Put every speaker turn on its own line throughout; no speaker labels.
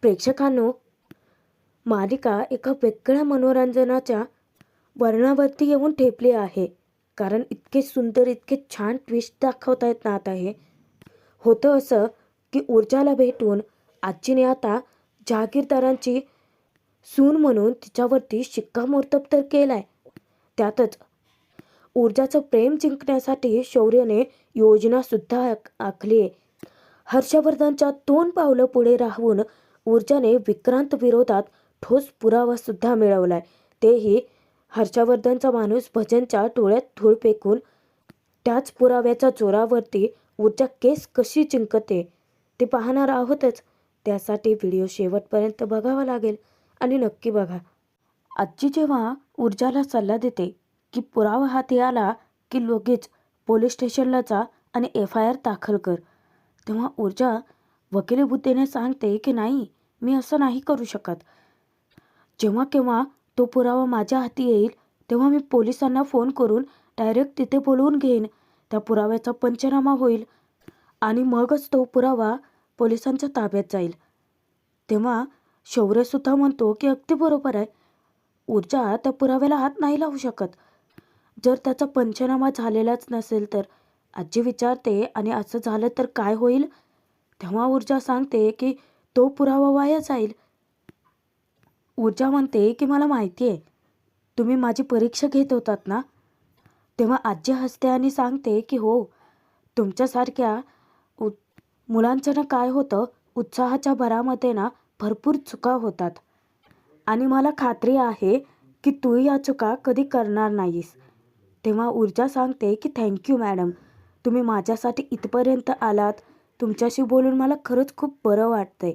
प्रेक्षकांनो, मालिका एका वेगळ्या मनोरंजनाच्या वर्णावरती येऊन ठेपली आहे. कारण इतके सुंदर, इतके छान ट्विस्ट दाखवता येत ना आता हे. होतं असं की ऊर्जाला भेटून आजीने आता जहागीरदारांची सून म्हणून तिच्यावरती शिक्कामोर्तब तर केलाय. त्यातच ऊर्जाचं प्रेम जिंकण्यासाठी शौर्यने योजनासुद्धा आखली आहे. हर्षवर्धनच्या 2 पावलं पुढे राहून ऊर्जाने विक्रांत विरोधात ठोस पुरावासुद्धा मिळवलाय. तेही हर्षवर्धनचा माणूस भजनच्या डोळ्यात धूळ फेकून. त्याच पुराव्याच्या जोरावरती ऊर्जा केस कशी जिंकते ते पाहणार आहोतच. त्यासाठी व्हिडिओ शेवटपर्यंत बघावा लागेल आणि नक्की बघा. आजी जेव्हा ऊर्जाला सल्ला देते की पुरावा हाती आला की लगेच पोलीस स्टेशनला जा आणि FIR दाखल कर, तेव्हा ऊर्जा वकिली बुद्धीने सांगते की नाही, मी असं नाही करू शकत. जेव्हा केव्हा तो पुरावा माझ्या हाती येईल तेव्हा मी पोलिसांना फोन करून डायरेक्ट तिथे बोलवून घेईन. त्या पुराव्याचा पंचनामा होईल आणि मगच तो पुरावा पोलिसांच्या ताब्यात जाईल. तेव्हा शौर्यसुद्धा म्हणतो की अगदी बरोबर आहे. ऊर्जा त्या पुराव्याला हात नाही लावू शकत जर त्याचा पंचनामा झालेलाच नसेल तर. आजी विचारते आणि असं झालं तर काय होईल? तेव्हा ऊर्जा सांगते की तो पुरावा वाया जाईल. ऊर्जा म्हणते की मला माहिती आहे, तुम्ही माझी परीक्षा घेत होतात ना. तेव्हा आजी हसते आणि सांगते की हो, तुमच्यासारख्या मुलांचं ना काय होतं, उत्साहाच्या भरामध्ये ना भरपूर चुका होतात आणि मला खात्री आहे की तू या चुका कधी करणार नाहीस. तेव्हा ऊर्जा सांगते की थँक्यू मॅडम, तुम्ही माझ्यासाठी इथपर्यंत आलात. तुमच्याशी बोलून मला खरंच खूप बरं वाटतंय.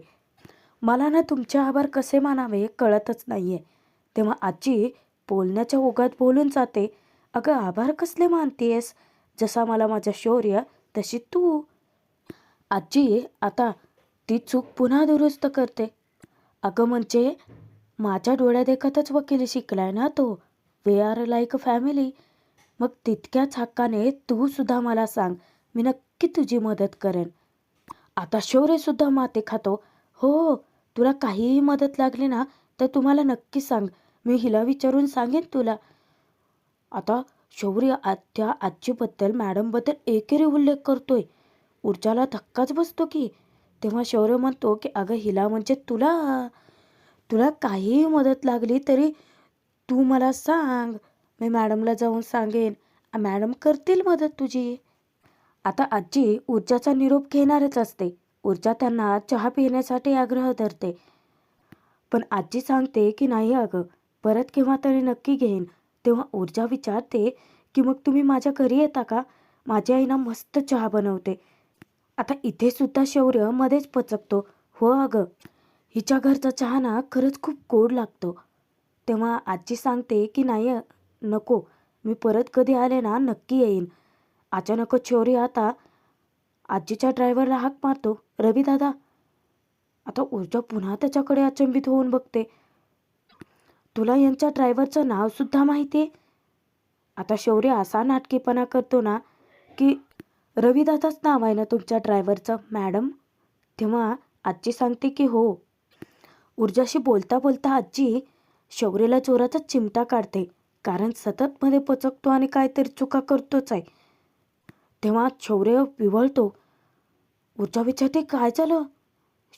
मला ना तुमचे आभार कसे मानावे कळतच नाही आहे. तेव्हा आजी बोलण्याच्या ओघात बोलून जाते, अगं आभार कसले मानतेस? जसा मला माझं शौर्य तशी तू. आजी आता ती चूक पुन्हा दुरुस्त करते. अगं म्हणजे माझ्या डोळ्यादेखतच वकिली शिकलाय ना तो. We are like a family. मग तितक्याच हक्काने तू सुद्धा मला सांग, मी नक्की तुझी मदत करेन. आता शौर्यसुद्धा माते खातो, हो, तुला काहीही मदत लागली ना तर तुम्हाला नक्की सांग, मी हिला विचारून सांगेन तुला. आता शौर्य त्या आजीबद्दल, मॅडमबद्दल एकेरी उल्लेख करतोय. ऊर्जाला धक्काच बसतो की. तेव्हा शौर्य म्हणतो की अगं हिला म्हणजे तुला तुला काहीही मदत लागली तरी तू मला सांग, मी मॅडमला जाऊन सांगेन, मॅडम करतील मदत तुझी. आता आजी ऊर्जाचा निरोप घेणारच असते. ऊर्जा त्यांना चहा पिण्यासाठी आग्रह धरते, पण आजी सांगते की नाही अगं, परत केव्हा तरी नक्की घेईन. तेव्हा ऊर्जा विचारते की मग तुम्ही माझ्या घरी येता का? माझी आई ना मस्त चहा बनवते. आता इथे सुद्धा शौर्य मध्येच पचकतो, हो अगं, हिच्या घरचा चहा ना खरंच खूप गोड लागतो. तेव्हा आजी सांगते की नाही नको, मी परत कधी आले ना नक्की येईन. अचानकच शौर्य आता आजीच्या ड्रायव्हरला हाक मारतो, रवी दादा. आता ऊर्जा पुन्हा त्याच्याकडे अचंबित होऊन बघते, तुला यांच्या ड्रायव्हरचं नाव सुद्धा माहिती आहे? आता शौर्य असा नाटकीपणा करतो ना की रविदादाच नाव आहे ना तुमच्या ड्रायव्हरचं मॅडम. तेव्हा आजी सांगते की हो. ऊर्जाशी बोलता बोलता आजी शौर्यला जोराचा चिमटा काढते, कारण सतत मध्ये पचकतो आणि काहीतरी चुका करतोच आहे. तेव्हा शौर्य विवळतो. ऊर्जा विचारते काय झालं?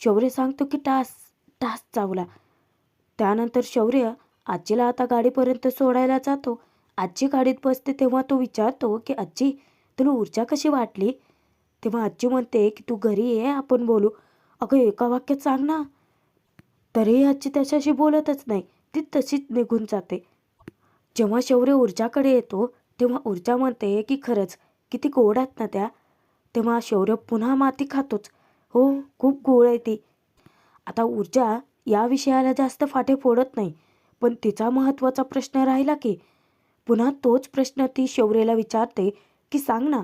शौर्य सांगतो की टास चावला. त्यानंतर शौर्य आजीला आता गाडीपर्यंत सोडायला जातो. आजी गाडीत बसते तेव्हा तो विचारतो की आजी, तुला ऊर्जा कशी वाटली? तेव्हा आजी म्हणते की तू घरी ये, आपण बोलू. अगं एका वाक्यात सांग ना. तरीही आजी त्याच्याशी बोलतच नाही, ती तशीच निघून जाते. जेव्हा शौर्य ऊर्जाकडे येतो तेव्हा ऊर्जा म्हणते की खरंच किती गोड आहेत ना त्या. तेव्हा शौर्य पुन्हा माती खातोच, हो खूप गोड आहे ती. आता ऊर्जा या विषयाला जास्त फाटे फोडत नाही, पण तिचा महत्त्वाचा प्रश्न राहिला की पुन्हा तोच प्रश्न ती शौर्यला विचारते की सांग ना,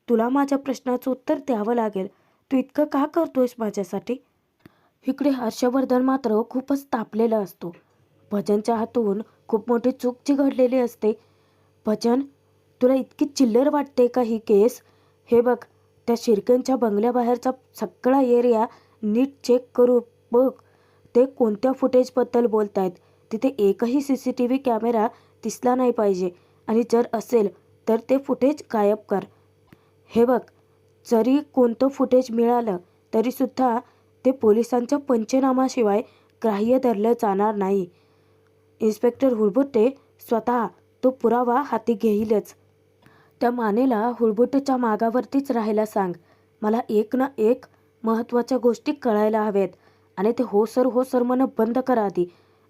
तुला माझ्या प्रश्नाचं उत्तर द्यावं लागेल, तू इतकं का करतोयस माझ्यासाठी? इकडे हर्षवर्धन मात्र खूपच तापलेला असतो. भजनच्या हातून खूप मोठी चूक जी घडलेली असते. भजन, तुला इतकी चिल्लर वाटते का ही केस? हे बघ, त्या शिर्केंच्या बंगल्याबाहेरचा सगळा एरिया नीट चेक करू बघ. ते कोणत्या फुटेजबद्दल बोलत आहेत? तिथे एकही CCTV कॅमेरा दिसला नाही पाहिजे आणि जर असेल तर ते फुटेज गायब कर. हे बघ, जरी कोणतं फुटेज मिळालं तरीसुद्धा ते पोलिसांच्या पंचनामाशिवाय ग्राह्य धरलं जाणार नाही. इन्स्पेक्टर हुळबुट्टे स्वतः तो पुरावा हाती घेईलच. त्या मानेला हुळबुट्टेच्या मागावरतीच राहायला सांग. मला एक ना एक महत्त्वाच्या गोष्टी कळायला हव्यात आणि ते हो सर म्हणणं बंद करा आधी.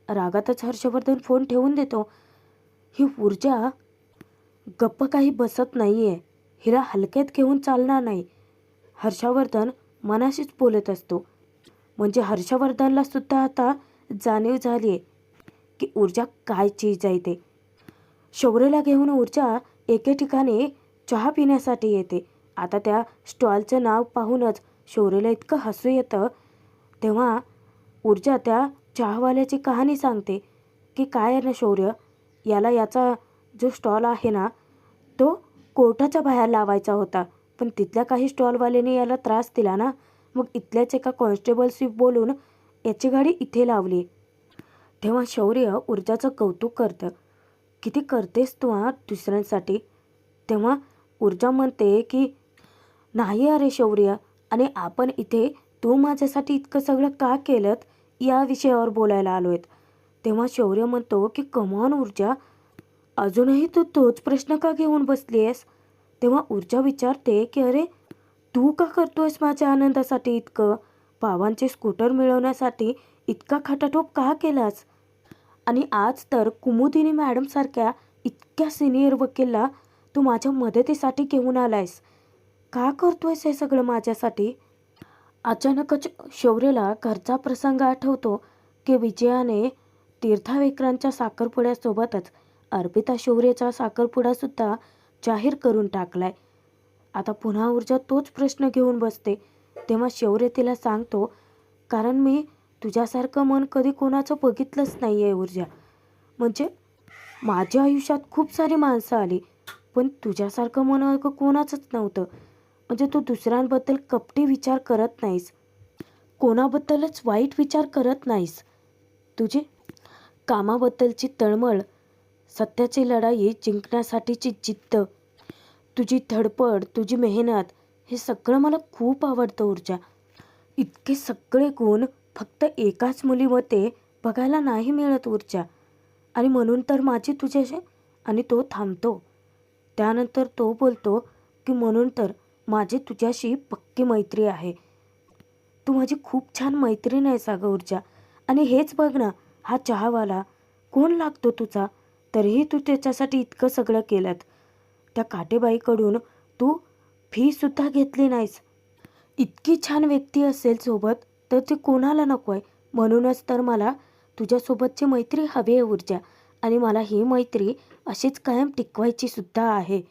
रागातच हर्षवर्धन फोन ठेवून देतो. ही ऊर्जा गप्प काही बसत नाही आहे. हिला हलक्यात घेऊन चालणार नाही. हर्षवर्धन मनाशीच बोलत असतो. म्हणजे हर्षवर्धनला सुद्धा आता जाणीव झाली आहे की ऊर्जा काय चीज आहे ते. शौर्यला घेऊन ऊर्जा एके ठिकाणी चहा पिण्यासाठी येते. आता त्या स्टॉलचं नाव पाहूनच शौर्यला इतकं हसू येतं. तेव्हा ऊर्जा त्या चहावाल्याची कहाणी सांगते की काय आहे ना शौर्य, याचा जो स्टॉल आहे ना तो कोर्टाच्या बाहेर लावायचा होता, पण तिथल्या काही स्टॉलवाल्याने याला त्रास दिला ना, मग इथल्याच एका कॉन्स्टेबलशी बोलून याची गाडी इथे लावली. तेव्हा शौर्य ऊर्जाचं कौतुक करतं. किती करतेस तू दुसऱ्यांसाठी. तेव्हा ऊर्जा म्हणते की नाही अरे शौर्य, आणि आपण इथे तू माझ्यासाठी इतकं सगळं का केलं या विषयावर बोलायला आलो आहेत. तेव्हा शौर्य म्हणतो की कमॉन ऊर्जा, अजूनही तू तोच प्रश्न का घेऊन बसली आहेस. तेव्हा ऊर्जा विचारते की अरे तू का करतोयस माझ्या आनंदासाठी इतकं. भावांचे स्कूटर मिळवण्यासाठी इतका खटाटोप का केलास. आणि आज तर कुमुदिनी मॅडमसारख्या इतक्या सिनियर वकीलला तू माझ्या मदतीसाठी घेऊन आलायस. का करतोयस हे सगळं माझ्यासाठी. अचानकच शौर्यला घरचा प्रसंग आठवतो की विजयाने तीर्थावेकरांच्या साखरपुड्यासोबतच अर्पिता शौर्यचा साखरपुडासुद्धा जाहीर करून टाकलाय. आता पुन्हा ऊर्जा तोच प्रश्न घेऊन बसते. तेव्हा शौर्य तिला सांगतो, कारण मी तुझ्यासारखं मन कधी कोणाचं बघितलंच नाही आहे ऊर्जा. म्हणजे माझ्या आयुष्यात खूप सारी माणसं आली, पण तुझ्यासारखं मन कोणाचंच नव्हतं. म्हणजे तू दुसऱ्यांबद्दल कपटी विचार करत नाहीस, कोणाबद्दलच वाईट विचार करत नाहीस. तुझी कामाबद्दलची तळमळ, सत्याची लढाई जिंकण्यासाठीची जिद्द, तुझी धडपड, तुझी मेहनत, हे सगळं मला खूप आवडतं ऊर्जा. इतके सगळे गुण फक्त एकाच मुलीमध्ये बघायला नाही मिळत ऊर्जा. आणि म्हणून तर माझी तुझ्याशी. आणि तो थांबतो. त्यानंतर तो बोलतो की म्हणून तर माझी तुझ्याशी पक्की मैत्री आहे. तू माझी खूप छान मैत्रीण आहेस अगं ऊर्जा. आणि हेच बघ ना, हा चहावाला कोण लागतो तुझा, तरीही तू त्याच्यासाठी इतकं सगळं केलं. त्या काटेबाईकडून तू फीसुद्धा घेतली नाहीस. इतकी छान व्यक्ती असेल सोबत तर ते कोणाला नको आहे. म्हणूनच तर मला तुझ्यासोबतची मैत्री हवी आहे ऊर्जा. आणि मला ही मैत्री अशीच कायम टिकवायची सुद्धा आहे.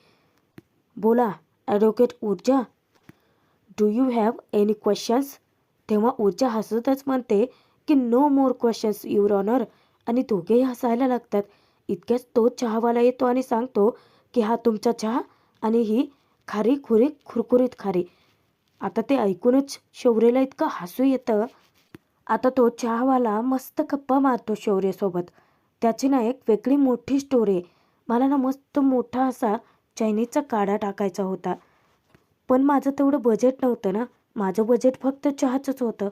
बोला advocate Urja, do you have any questions. तेव्हा ऊर्जा हसतच म्हणते की no more questions your honour. आणि दोघेही हसायला लागतात. इतक्याच तो चहावाला येतो आणि सांगतो की हा तुमचा चहा आणि ही खारी खुरी खुरकुरीत खारी. आता ते ऐकूनच शौर्यला इतकं हसू येतं. आता तो चहावाला मस्त गप्पा मारतो शौर्यसोबत. त्याची ना एक वेगळी मोठी स्टोरी आहे. मला ना मस्त मोठा असा चायनीजचा काढा टाकायचा होता, पण माझं तेवढं बजेट नव्हतं ना. माझं बजेट फक्त चहाचंच होतं.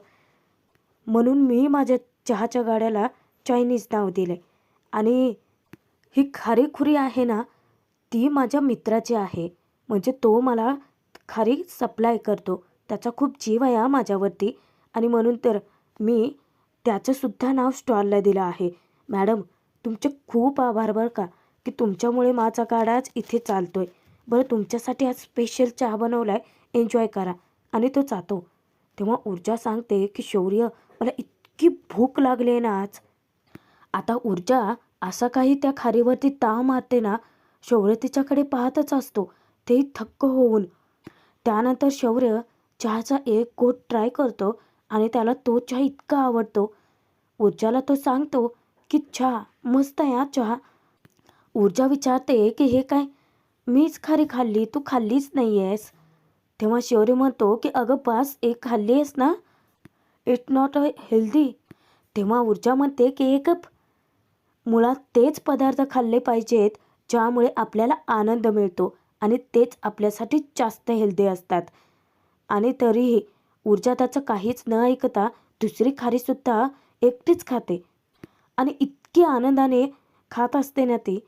म्हणून मी माझ्या चहाच्या गाड्याला चायनीज नाव दिले. आणि ही खारीखुरी आहे ना, ती माझ्या मित्राची आहे. म्हणजे तो मला खारी सप्लाय करतो. त्याचा खूप जीव आहे माझ्यावरती. आणि म्हणून तर मी त्याचंसुद्धा नाव स्टॉलला दिलं आहे. मॅडम, तुमचे खूप आभार बरं का, की तुमच्यामुळे माझा गाडा आज इथे चालतोय. बरं, तुमच्यासाठी आज स्पेशल चहा बनवला आहे, एन्जॉय करा. आणि तो जातो. तेव्हा ऊर्जा सांगते की शौर्य, मला इतकी भूक लागली आहे ना आज. आता ऊर्जा असं काही त्या खारीवरती ताव मारते ना, शौर्य तिच्याकडे पाहतच असतो, तेही थक्क होऊन. त्यानंतर शौर्य चहाचा एक घोट ट्राय करतो आणि त्याला तो चहा इतका आवडतो. ऊर्जाला तो सांगतो की चहा मस्त आहे हा चहा. ऊर्जा विचारते की हे काय, मीच खारी खाल्ली, तू खाल्लीच नाही आहेस. तेव्हा शौर्य म्हणतो की अगं बास, एक खाल्ली आहेस ना, इट नॉट अ हेल्दी. तेव्हा ऊर्जा म्हणते की एक मुळात तेच पदार्थ खाल्ले पाहिजेत ज्यामुळे आपल्याला आनंद मिळतो आणि तेच आपल्यासाठी जास्त हेल्दी असतात. आणि तरीही ऊर्जा त्याचं काहीच न ऐकता दुसरी खारीसुद्धा एकटीच खाते आणि इतकी आनंदाने खात असते ना ती.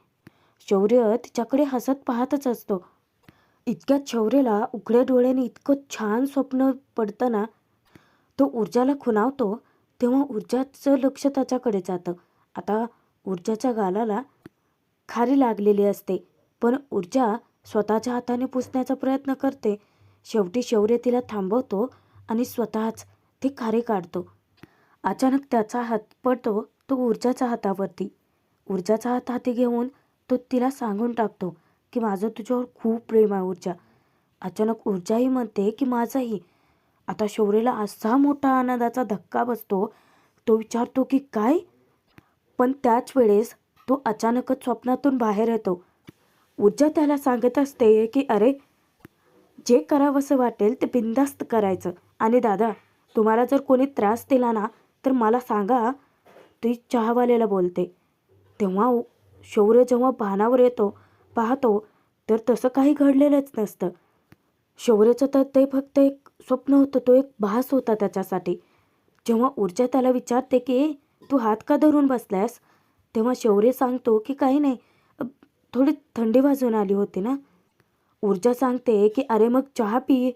शौर्य तिच्याकडे हसत पाहतच असतो. इतक्यात शौर्यला उघड्या डोळ्याने इतकं छान स्वप्न पडतं ना, तो ऊर्जाला खुणावतो. तेव्हा ऊर्जाचं लक्ष त्याच्याकडे जातं. आता ऊर्जाच्या गालाला खारी लागलेली असते, पण ऊर्जा स्वतःच्या हाताने पुसण्याचा प्रयत्न करते. शेवटी शौर्य तिला थांबवतो आणि स्वतःच ती खारी काढतो. अचानक त्याचा हात पडतो तो ऊर्जाच्या हातावरती. ऊर्जाचा हात हाती घेऊन तो तिला सांगून टाकतो की माझं तुझ्यावर खूप प्रेम आहे ऊर्जा. अचानक ऊर्जाही म्हणते की माझंही. आता शौर्यला असा मोठा आनंदाचा धक्का बसतो. तो विचारतो की काय? पण त्याच वेळेस तो अचानकच स्वप्नातून बाहेर येतो. ऊर्जा त्याला सांगत असते की अरे, जे करावंसं वाटेल ते बिनधास्त करायचं. आणि दादा, तुम्हाला जर कोणी त्रास दिला ना तर मला सांगा, ती चहावाल्याला बोलते. तेव्हा शौर्य जेव्हा भानावर येतो पाहतो तर तसं काही घडलेलंच नसतं. शौर्याचं तर ते फक्त एक स्वप्न होतं, तो एक भास होता त्याच्यासाठी. जेव्हा ऊर्जा त्याला विचारते की तू हात का धरून बसलायस, तेव्हा शौर्य सांगतो की काही नाही, थोडी थंडी वाजून आली होती ना. ऊर्जा सांगते की अरे मग चहा पी,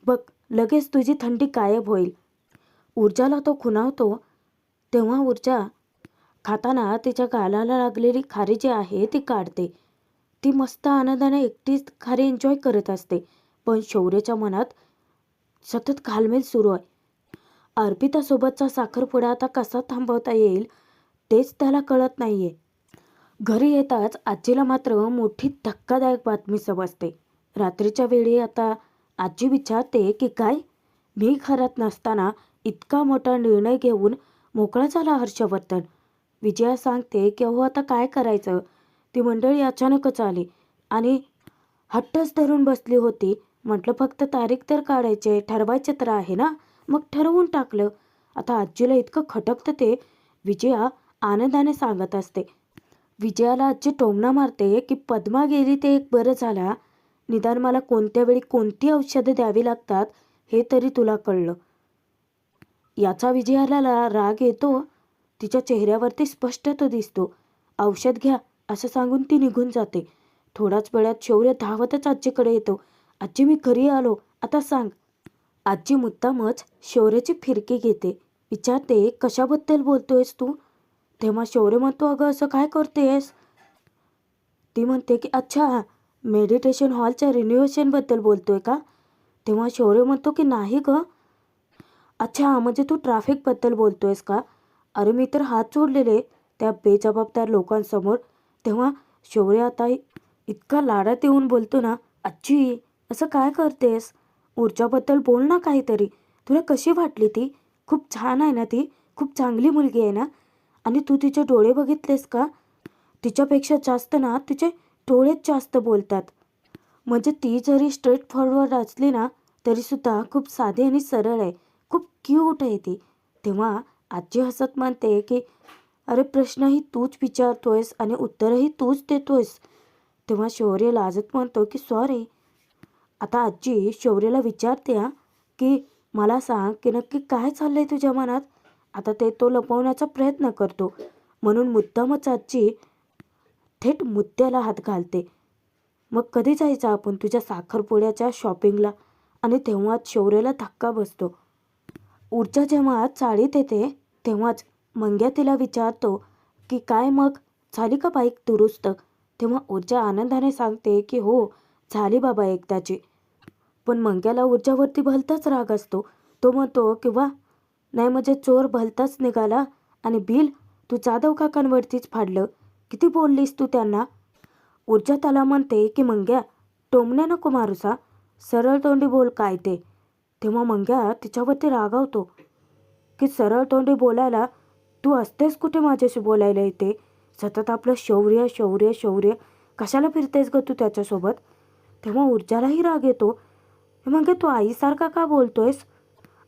बघ लगेच तुझी थंडी गायब होईल. ऊर्जाला तो खुणावतो. तेव्हा ऊर्जा खाताना तिच्या गालाला लागलेली खारी जी आहे ती काढते. ती मस्त आनंदाने एकटीच खारी एन्जॉय करत असते. पण शौर्याच्या मनात सतत घालमेल सुरू आहे. अर्पितासोबतचा साखरपुडा आता कसा थांबवता येईल तेच त्याला कळत नाहीये. घरी येताच आजीला मात्र मोठी धक्कादायक बातमी समजते. रात्रीच्या वेळी आता आजी विचारते की काय, मी घरात नसताना इतका मोठा निर्णय घेऊन मोकळा झाला हर्षवर्धन. विजया सांगते की अहो आता काय करायचं. ती मंडळी अचानकच आली आणि हट्टच धरून बसली होती. म्हटलं फक्त तारीख तर काढायचे, ठरवायचे तर आहे ना. मग ठरवून टाकलं. आता आजीला इतकं खटकतं ते विजया आनंदाने सांगत असते. विजयाला आजी टोमणा मारते की पद्मा गेली ते एक बरं झाला, निदान मला कोणत्या वेळी कोणती औषधं द्यावी लागतात हे तरी तुला कळलं. याचा विजयाला राग येतो. तिच्या चेहऱ्यावरती स्पष्ट तो दिसतो. औषध घ्या असं सांगून ती निघून जाते. थोड्याच वेळात शौर्य धावतच आजीकडे येतो. आजी, मी घरी आलो, आता सांग. आजी मुद्दामच शौर्याची फिरकी घेते. विचारते कशाबद्दल बोलतोयस तू. तेव्हा शौर्य म्हणतो अगं असं काय करतेस. ती म्हणते की अच्छा, मेडिटेशन हॉलच्या रिन्युएशनबद्दल बोलतोय का. तेव्हा शौर्य म्हणतो की नाही गं. अच्छा, म्हणजे तू ट्रॅफिकबद्दल बोलतोयस का. अरे मी तर हात जोडलेले त्या बेजबाबदार लोकांसमोर. तेव्हा शौर्य आता इतका लाडात येऊन बोलतो ना, आजी असं काय करतेस, ऊर्जाबद्दल बोल ना काहीतरी. तुला कशी वाटली ती, खूप छान आहे ना ती, खूप चांगली मुलगी आहे ना. आणि तू तिचे डोळे बघितलेस का, तिच्यापेक्षा जास्त ना तिचे डोळेच जास्त बोलतात. म्हणजे ती जरी स्ट्रेट फॉरवर्ड असली ना तरीसुद्धा खूप साधी आणि सरळ आहे, खूप क्यूट आहे ती. तेव्हा आजी हसत म्हणते की अरे प्रश्नही तूच विचारतोयस आणि उत्तरही तूच देतोयस. तेव्हा शौर्य लाजत म्हणतो की सॉरी. आता आजी शौर्यला विचारते की मला सांग की नक्की काय चाललंय तुझ्या मनात. आता ते तो लपवण्याचा प्रयत्न करतो. म्हणून मुद्दामच आजी थेट मुद्द्याला हात घालते. मग कधी जायचं आपण तुझ्या साखरपुड्याच्या शॉपिंगला. आणि तेव्हाच शौर्याला धक्का बसतो. ऊर्जा जेव्हा चाळीत येते तेव्हाच मंग्या तिला विचारतो की काय मग, झाली का बाईक दुरुस्त. तेव्हा ऊर्जा आनंदाने सांगते की हो झाली बाबा एकदाची. पण मंग्याला ऊर्जावरती भलताच राग असतो. तो म्हणतो की वा, नाही म्हणजे चोर भलताच निघाला आणि बिल तू जाधव काकांवरतीच फाडलं. किती बोललीस तू त्यांना. ऊर्जा त्याला म्हणते की मंग्या, टोमणे नको मारूसा, सरळ तोंडी बोल काय ते. तेव्हा मंग्या तिच्यावरती रागावतो की सरळ तोंडी बोलायला तू असतेस कुठे माझ्याशी बोलायला येते. सतत आपलं शौर्य शौर्य शौर्य कशाला फिरतेस ग तू त्याच्यासोबत. तेव्हा ऊर्जालाही राग येतो. मग तू आईसारखा का बोलतोयस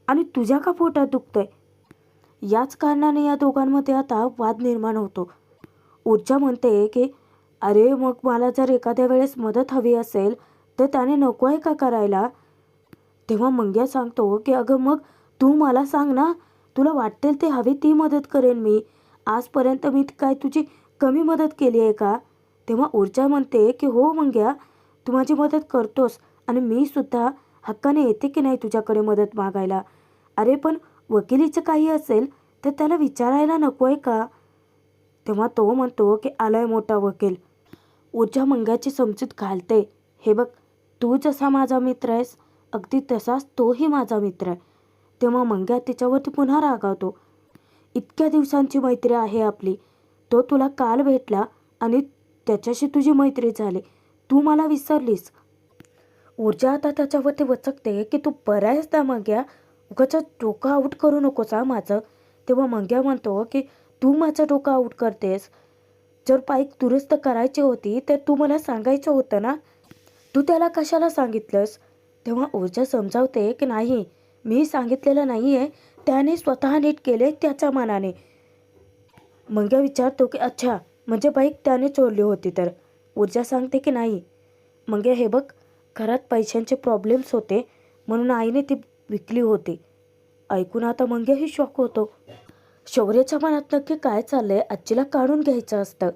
आणि तुझ्या का पोटात दुखतंय. याच कारणाने या दोघांमध्ये आता वाद निर्माण होतो. ऊर्जा म्हणते की अरे मग मला जर एखाद्या वेळेस मदत हवी असेल तर त्याने नको आहे का करायला. तेव्हा मंग्या सांगतो की अगं मग तू मला सांग ना, तुला वाटेल ते हवी ती मदत करेन मी. आजपर्यंत मी काय तुझी कमी मदत केली आहे का. तेव्हा ऊर्जा म्हणते की हो मंग्या, तू माझी मदत करतोस आणि मी सुद्धा हक्काने येते की नाही तुझ्याकडे मदत मागायला. अरे पण वकिलीचं काही असेल तर त्याला विचारायला नको आहे का. तेव्हा तो म्हणतो की आलाय मोठा वकील. ऊर्जा मंग्याची समजूत घालते. हे बघ, तू जसा माझा मित्र आहेस अगदी तसाच तोही माझा मित्र आहे. तेव्हा मंग्या तिच्यावरती पुन्हा रागावतो. इतक्या दिवसांची मैत्री आहे आपली, तो तुला काल भेटला आणि त्याच्याशी तुझी मैत्री झाली, तू मला विसरलीस. ऊर्जा आता त्याच्यावरती वचकते की तू बरा आहेस ना मंग्या, उगाच डोकं आऊट करू नकोस हा माझं. तेव्हा मंग्या म्हणतो की तू माझं डोकं आऊट करतेस. जर बाईक दुरुस्त करायची होती तर तू मला सांगायचं होतं ना, तू त्याला कशाला सांगितलंस. तेव्हा ऊर्जा समजावते की नाही, मी सांगितलेलं नाही आहे, त्याने स्वतः नीट केले त्याच्या मनाने. मंग्या विचारतो की अच्छा, म्हणजे बाईक त्याने चोरली होती तर. ऊर्जा सांगते की नाही मंग्या, हे बघ, घरात पैशांचे प्रॉब्लेम्स होते म्हणून आईने ती विकली होती. ऐकून आता मंग्याही शॉक होतो. शौर्याच्या मनात नक्की काय चाललंय आजीला काढून घ्यायचं असतं.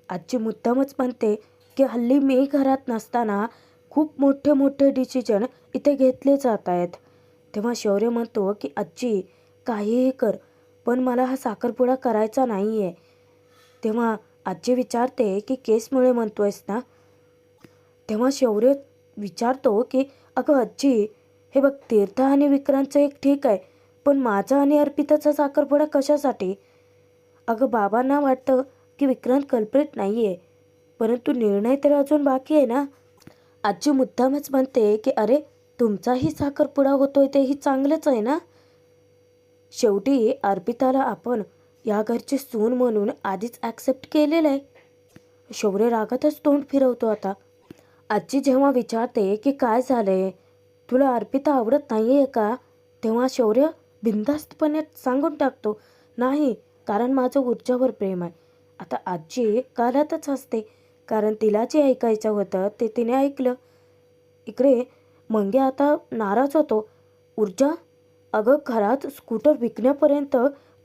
आजी मुद्दामच म्हणते की हल्ली मी घरात नसताना खूप मोठे मोठे डिसिजन इथे घेतले जात आहेत. तेव्हा शौर्य म्हणतो की आजी काहीही कर, पण मला हा साखरपुडा करायचा नाही आहे. तेव्हा आजी विचारते की केसमुळे म्हणतोयस ना. तेव्हा शौर्य विचारतो की अगं आजी, हे बघ, तीर्थ आणि विक्रांतचं एक ठीक आहे, पण माझा आणि अर्पिताचा साखरपुडा कशासाठी. अगं बाबांना वाटतं की विक्रांत कल्प्रिट नाही आहे, परंतु निर्णय तर अजून बाकी आहे ना. आजी मुद्दामच म्हणते की अरे, तुमचाही साखरपुडा होतोय तेही चांगलंच आहे ना. शेवटी अर्पिताला आपण या घरची सून म्हणून आधीच ॲक्सेप्ट केलेलं आहे. शौर्य रागातच तोंड फिरवतो आता. आजी जेव्हा विचारते की काय झालंय, तुला अर्पिता आवडत नाही आहे का, तेव्हा शौर्य बिनधास्तपणे सांगून टाकतो नाही, कारण माझं ऊर्जावर प्रेम आहे. आता आजी कालातच असते, कारण तिला जे ऐकायचं होतं ते तिने ऐकलं. इकडे मंग्या आता नाराज होतो. ऊर्जा, अगं घरात स्कूटर विकण्यापर्यंत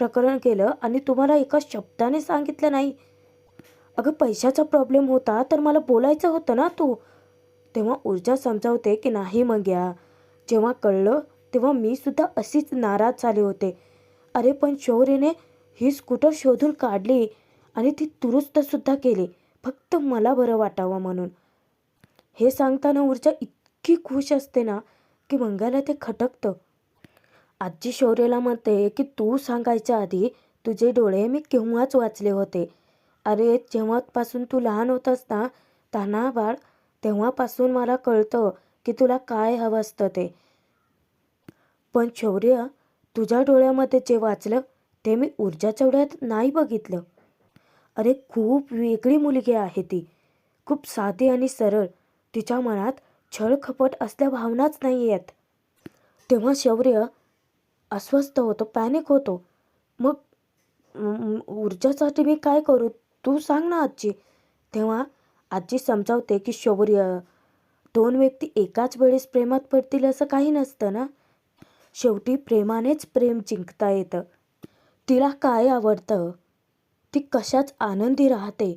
प्रकरण केलं आणि तुम्हाला एका शब्दाने सांगितलं नाही. अगं पैशाचा प्रॉब्लेम होता तर मला बोलायचं होतं ना तू. तेव्हा ऊर्जा समजावते की नाही मंग्या, जेव्हा कळलं तेव्हा मी सुद्धा अशीच नाराज झाले होते. अरे पण शौर्यने ही स्कूटर शोधून काढली आणि ती दुरुस्तसुद्धा केली, फक्त मला बरं वाटावं म्हणून. हे सांगताना ऊर्जा इतकी खुश असते ना की मंग्याला ते खटकतं. आजी शौर्याला म्हणते की तू सांगायच्या आधी तुझे डोळे मी केव्हाच वाचले होते. अरे जेव्हापासून तू लहान होतास ना तान्हा बाळ, तेव्हापासून मला कळतं की तुला काय हवं असतं ते. पण शौर्य, तुझ्या डोळ्यामध्ये जे वाचलं ते मी ऊर्जाच्या डोळ्यात नाही बघितलं. अरे खूप वेगळी मुलगी आहे ती, खूप साधी आणि सरळ. तिच्या मनात छळकपट असल्या भावनाच नाही आहेत. तेव्हा शौर्य अस्वस्थ होतो, पॅनिक होतो. मग ऊर्जासाठी मी काय करू, तू सांग ना आजी. तेव्हा आजी समजावते की शौर्य, दोन व्यक्ती एकाच वेळेस प्रेमात पडतील असं काही नसतं ना. शेवटी प्रेमानेच प्रेम जिंकता येतं. तिला काय आवडतं, ती कशात आनंदी राहते,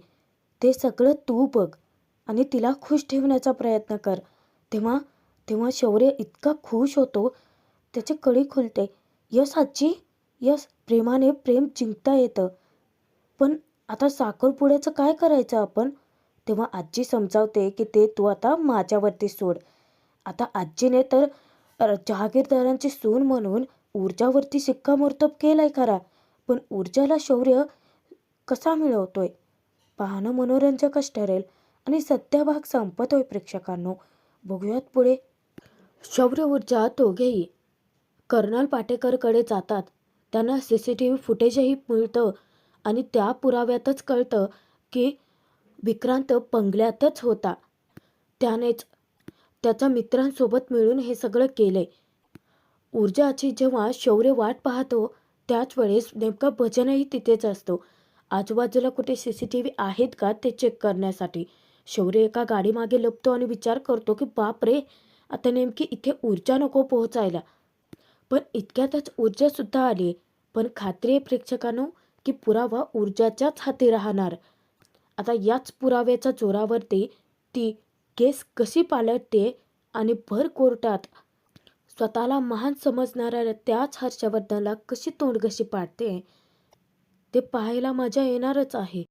ते सगळं तू बघ आणि तिला खुश ठेवण्याचा प्रयत्न कर. तेव्हा तेव्हा शौर्य इतका खुश होतो, त्याची कळी खुलते. यस आजी, यस, प्रेमाने प्रेम जिंकता येतं. पण आता साखरपुड्याचं काय करायचं आपण. तेव्हा आजी समजावते की ते तू आता माझ्यावरती सोड. आता आजीने तर जहागीरदारांची सून म्हणून ऊर्जावरती शिक्कामोर्तब केलाय खरा, पण ऊर्जाला शौर्य कसा मिळवतोय पाहणं मनोरंजकच ठरेल. आणि सध्या भाग संपतोय प्रेक्षकांनो, बघूयात पुढे. शौर्य ऊर्जा दोघेही कर्नल पाटेकरकडे जातात. त्यांना CCTV फुटेजही मिळतं आणि त्या पुराव्यातच कळतं की विक्रांत बंगल्यातच होता. त्यानेच त्याच्या मित्रांसोबत मिळून हे सगळं केलंय. ऊर्जाची जेव्हा शौर्य वाट पाहतो त्याच वेळेस नेमका भजनही तिथेच असतो. आजूबाजूला कुठे CCTV आहेत का ते चेक करण्यासाठी. शौर्य एका गाडीमागे लपतो आणि विचार करतो की बापरे, आता नेमकी इथे ऊर्जा नको पोहोचायला. पण इतक्यातच ऊर्जासुद्धा आली. पण खात्री आहे प्रेक्षकांनो की पुरावा ऊर्जाच्याच हाती राहणार. आता याच पुराव्याच्या जोरावरती ती केस कशी पालटते आणि भर कोर्टात स्वतःला महान समजणाऱ्या त्याच हर्षवर्धनला कशी तोंडघशी पाडते, ते पाहायला मजा येणारच आहे.